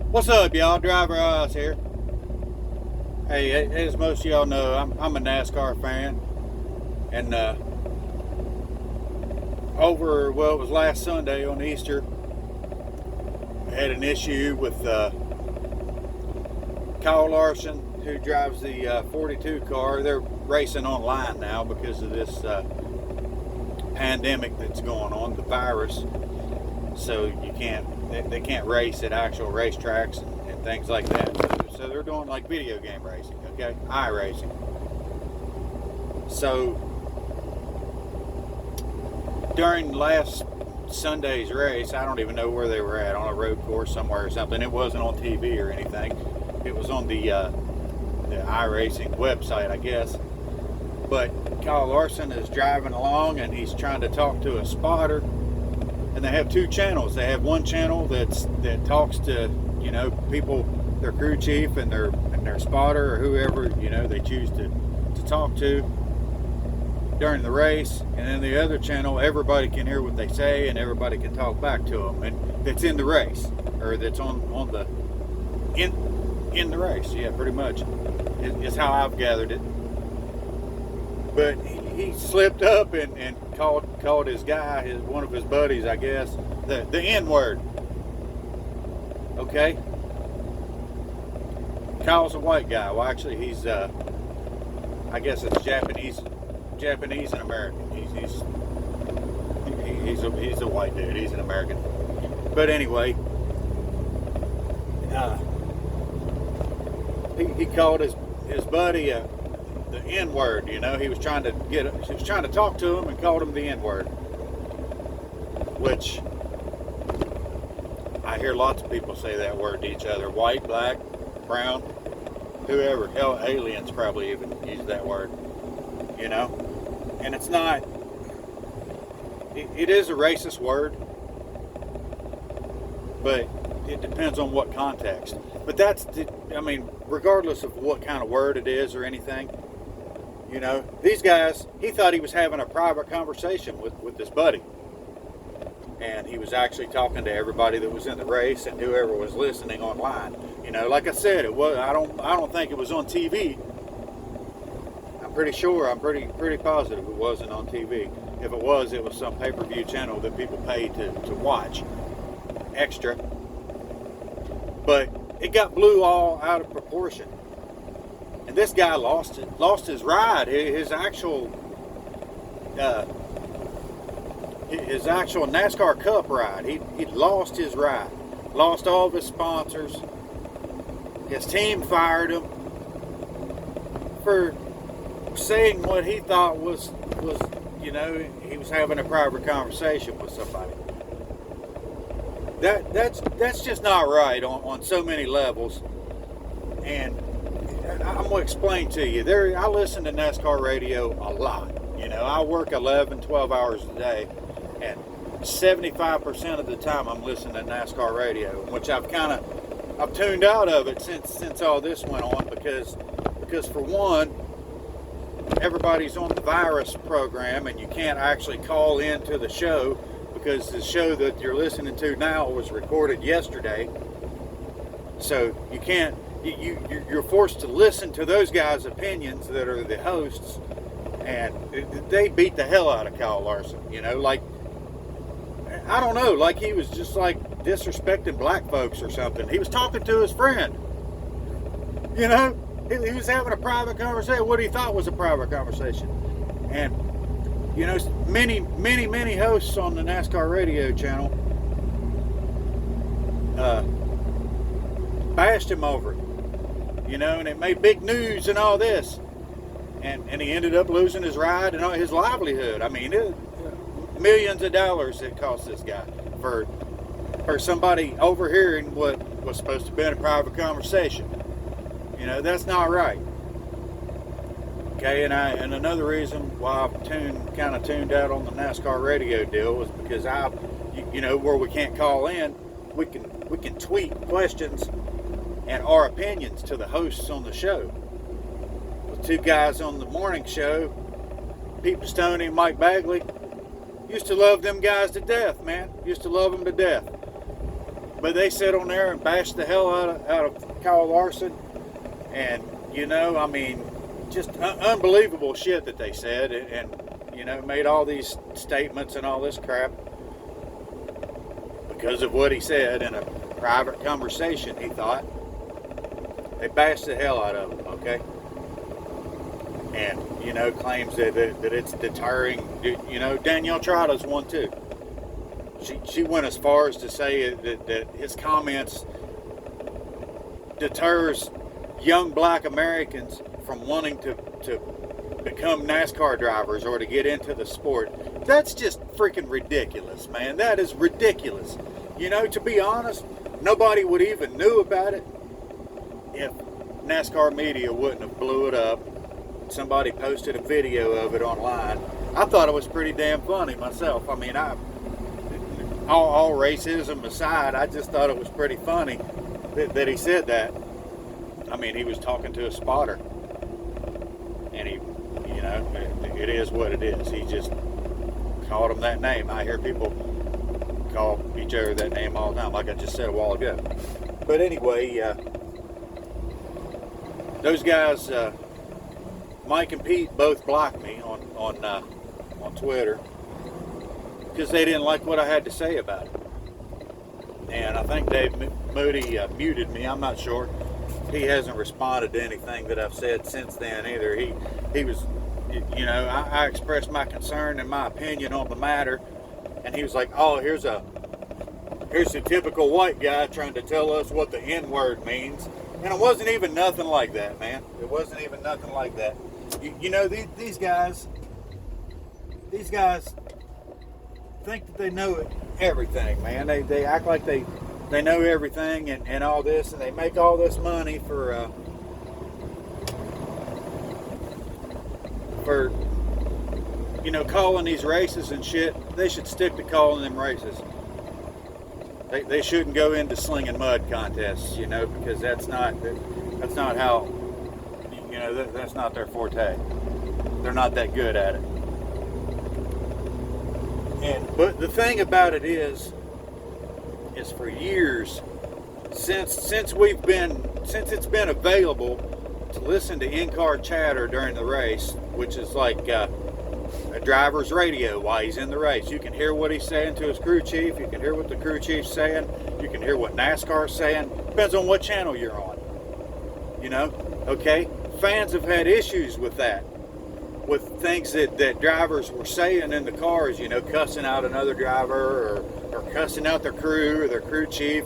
What's up, y'all? Driver Eyes here. Hey, as most of y'all know, I'm a NASCAR fan, and it was last Sunday on Easter. I had an issue with Kyle Larson, who drives the 42 car. They're racing online now because of this pandemic that's going on, the virus. So they can't race at actual racetracks and things like that. So they're doing like video game racing, okay? iRacing. So during last Sunday's race, I don't even know where they were at, on a road course somewhere or something. It wasn't on TV or anything. It was on the iRacing website, I guess. But Kyle Larson is driving along and he's trying to talk to a spotter. And they have two channels. They have one channel that talks to, people, their crew chief and their spotter or whoever, they choose to talk to during the race. And then the other channel, everybody can hear what they say and everybody can talk back to them. And that's in the race, or that's in the race. Yeah, pretty much is how I've gathered it. But he slipped up and called his guy, one of his buddies, I guess, the N-word. Okay? Kyle's a white guy. Well, actually, he's I guess it's Japanese and American. He's a white dude. He's an American. But anyway, he called his buddy the N-word. He was trying to talk to him and called him the N-word, which I hear lots of people say that word to each other: white, black, brown, whoever. Hell, aliens probably even use that word. And it's not. It is a racist word, but it depends on what context. But regardless of what kind of word it is or anything, these guys, he thought he was having a private conversation with this buddy. And he was actually talking to everybody that was in the race and whoever was listening online. Like I said, I don't think it was on TV. I'm pretty positive it wasn't on TV. If it was some pay-per-view channel that people paid to watch extra. But it got blew all out of proportion. And this guy lost his ride, his actual NASCAR Cup ride. He lost his ride, lost all of his sponsors. His team fired him for saying what he thought was he was having a private conversation with somebody. That's just not right on so many levels. And I'm going to explain to you. I listen to NASCAR radio a lot. I work 11, 12 hours a day, and 75% of the time I'm listening to NASCAR radio, which I've tuned out of it since all this went on because for one, everybody's on the virus program and you can't actually call into the show because the show that you're listening to now was recorded yesterday. So you can't. You're forced to listen to those guys' opinions that are the hosts, and they beat the hell out of Kyle Larson. Like, I don't know, like he was just like disrespecting black folks or something. He was talking to his friend. He was having a private conversation, what he thought was a private conversation. And, many hosts on the NASCAR radio channel bashed him over it. And it made big news and all this. And he ended up losing his ride and his livelihood. Millions of dollars it cost this guy for somebody overhearing what was supposed to be a private conversation. That's not right. Okay, and another reason why I've kind of tuned out on the NASCAR radio deal was because where we can't call in, we can tweet questions and our opinions to the hosts on the show. The two guys on the morning show, Pete Pistone and Mike Bagley, used to love them guys to death, man. Used to love them to death. But they sit on there and bash the hell out of Kyle Larson. And, I mean, just unbelievable shit that they said. And, made all these statements and all this crap because of what he said in a private conversation, he thought. They bashed the hell out of him, okay? And, claims that it's deterring. Danielle Trotta's one too. She went as far as to say that his comments deters young black Americans from wanting to become NASCAR drivers or to get into the sport. That's just freaking ridiculous, man. That is ridiculous. To be honest, nobody would even knew about it if NASCAR media wouldn't have blew it up. Somebody posted a video of it online. I thought it was pretty damn funny myself. I mean, all racism aside, I just thought it was pretty funny that he said that. I mean, he was talking to a spotter. And it is what it is. He just called him that name. I hear people call each other that name all the time, like I just said a while ago. But anyway, those guys, Mike and Pete, both blocked me on Twitter because they didn't like what I had to say about it. And I think Dave Moody muted me. I'm not sure. He hasn't responded to anything that I've said since then either. He was, I expressed my concern and my opinion on the matter, and he was like, "Oh, here's a typical white guy trying to tell us what the N-word means," and it wasn't even nothing like that, man. It wasn't even nothing like that. These guys think that they know everything, man. They act like they know everything and all this, and they make all this money for calling these races and shit. They should stick to calling them races. They shouldn't go into slinging mud contests, because that's not how, that's not their forte. They're not that good at it. But the thing about it is for years, since it's been available to listen to in-car chatter during the race, which is like a driver's radio while he's in the race. You can hear what he's saying to his crew chief. You can hear what the crew chief's saying. You can hear what NASCAR's saying. Depends on what channel you're on. Okay? Fans have had issues with that. With things that drivers were saying in the cars, cussing out another driver or cussing out their crew or their crew chief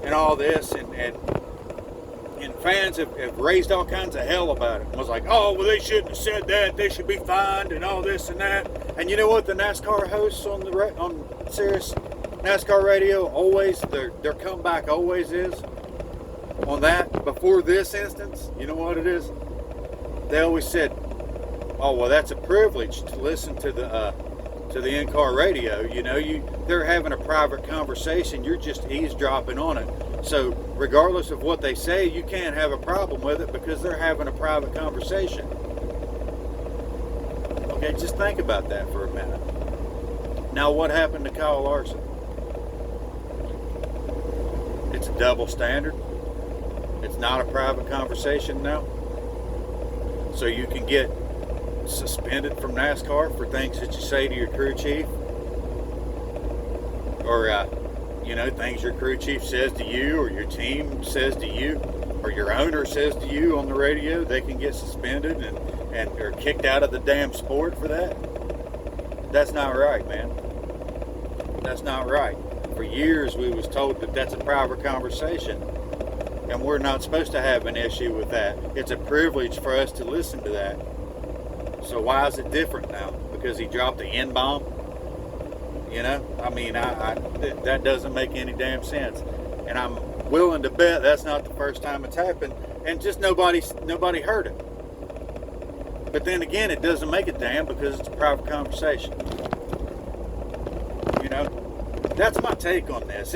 and all this. And fans have raised all kinds of hell about it. It was like, oh, well, they shouldn't have said that. They should be fined and all this and that. And you know what the NASCAR hosts on Sirius NASCAR radio always, their comeback always is on that before this instance? You know what it is? They always said, oh, well, that's a privilege to listen to the in-car radio. They're having a private conversation. You're just eavesdropping on it. So regardless of what they say, you can't have a problem with it because they're having a private conversation. Okay, just think about that for a minute. Now, what happened to Kyle Larson? It's a double standard. It's not a private conversation now. So you can get suspended from NASCAR for things that you say to your crew chief, or things your crew chief says to you, or your team says to you, or your owner says to you on the radio. They can get suspended and or kicked out of the damn sport for that. That's not right, man. That's not right. For years we was told that that's a private conversation, and we're not supposed to have an issue with that. It's a privilege for us to listen to that. So why is it different now? Because he dropped the N-bomb? I mean, that doesn't make any damn sense. And I'm willing to bet that's not the first time it's happened, and just nobody heard it. But then again, it doesn't make it damn because it's a private conversation. That's my take on this.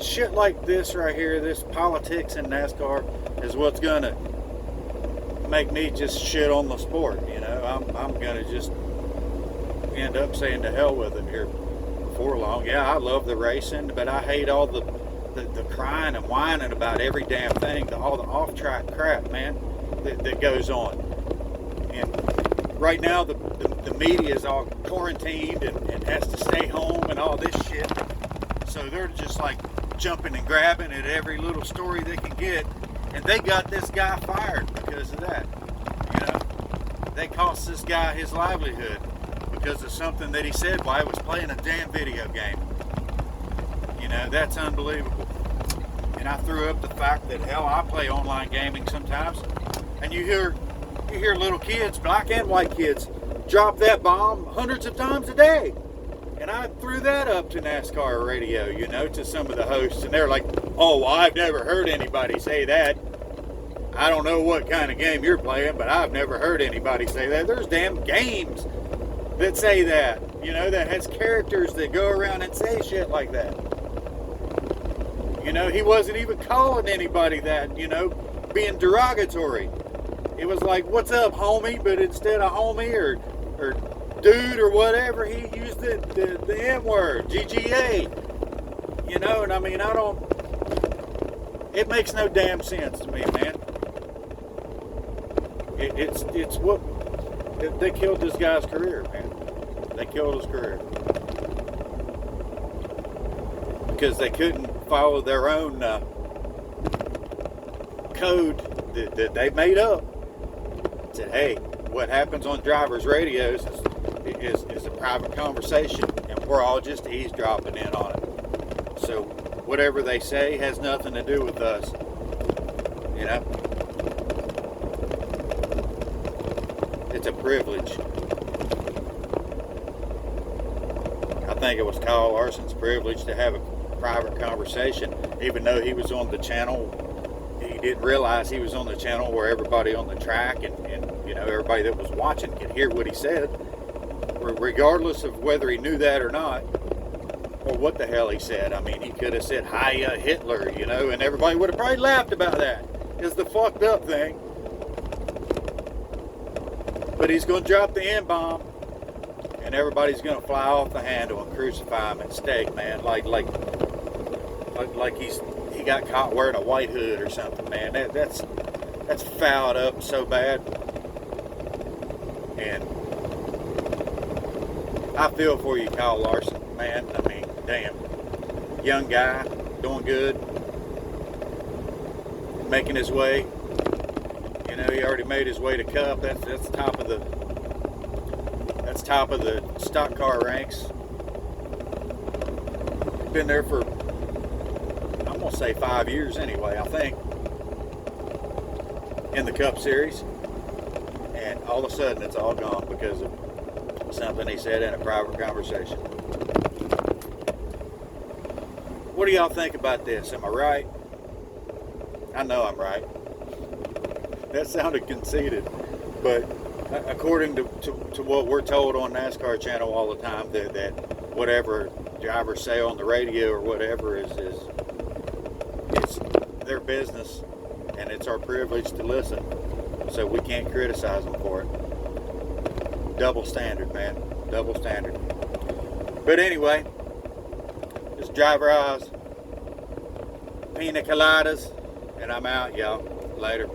Shit like this right here, this politics in NASCAR, is what's gonna make me just shit on the sport. I'm gonna just end up saying to hell with it here before long. Yeah, I love the racing, but I hate all the the crying and whining about every damn thing, all the off-track crap, man, that goes on. And right now, the media is all quarantined and has to stay home and all this shit. So they're just like jumping and grabbing at every little story they can get. And they got this guy fired because of that. You know, they cost this guy his livelihood because of something that he said while he was playing a damn video game. You know, that's unbelievable. And I threw up the fact that, hell, I play online gaming sometimes, and you hear little kids, black and white kids, drop that bomb hundreds of times a day. And I threw that up to NASCAR radio, you know, to some of the hosts, and they're like, oh, well, I've never heard anybody say that. I don't know what kind of game you're playing, but I've never heard anybody say that. There's damn games that say that, you know, that has characters that go around and say shit like that. You know, he wasn't even calling anybody that, you know, being derogatory. It was like, what's up, homie? But instead of homie or dude or whatever, he used the M word, GGA. You know, and I mean, it makes no damn sense to me, man. It's what, they killed this guy's career, man. They killed his career. Because they couldn't follow their own code that they made up. Said, hey, what happens on drivers' radios is a private conversation, and we're all just eavesdropping in on it. So whatever they say has nothing to do with us. You know? It's a privilege. I think it was Kyle Larson's privilege to have a private conversation, even though he was on the channel. He didn't realize he was on the channel where everybody on the track and you know, everybody that was watching could hear what he said, regardless of whether he knew that or not, or what the hell he said. I mean, he could have said, hi, Hitler, you know, and everybody would have probably laughed about that. It's the fucked up thing. But he's going to drop the N-bomb, and everybody's going to fly off the handle and crucify him at stake, man. Like he got caught wearing a white hood or something, man. That's fouled up so bad. And I feel for you, Kyle Larson, man. I mean, damn. Young guy, doing good, making his way. You know, he already made his way to Cup. That's top of the stock car ranks. Been there for, I'm gonna say 5 years anyway, I think, in the Cup Series. And all of a sudden it's all gone because of something he said in a private conversation. What do y'all think about this? Am I right? I know I'm right. That sounded conceited, but according to what we're told on NASCAR channel all the time, that whatever drivers say on the radio or whatever is it's their business, and it's our privilege to listen, so we can't criticize them for it. Double standard, man. Double standard. But anyway, just driver eyes, pina coladas, and I'm out, y'all. Later.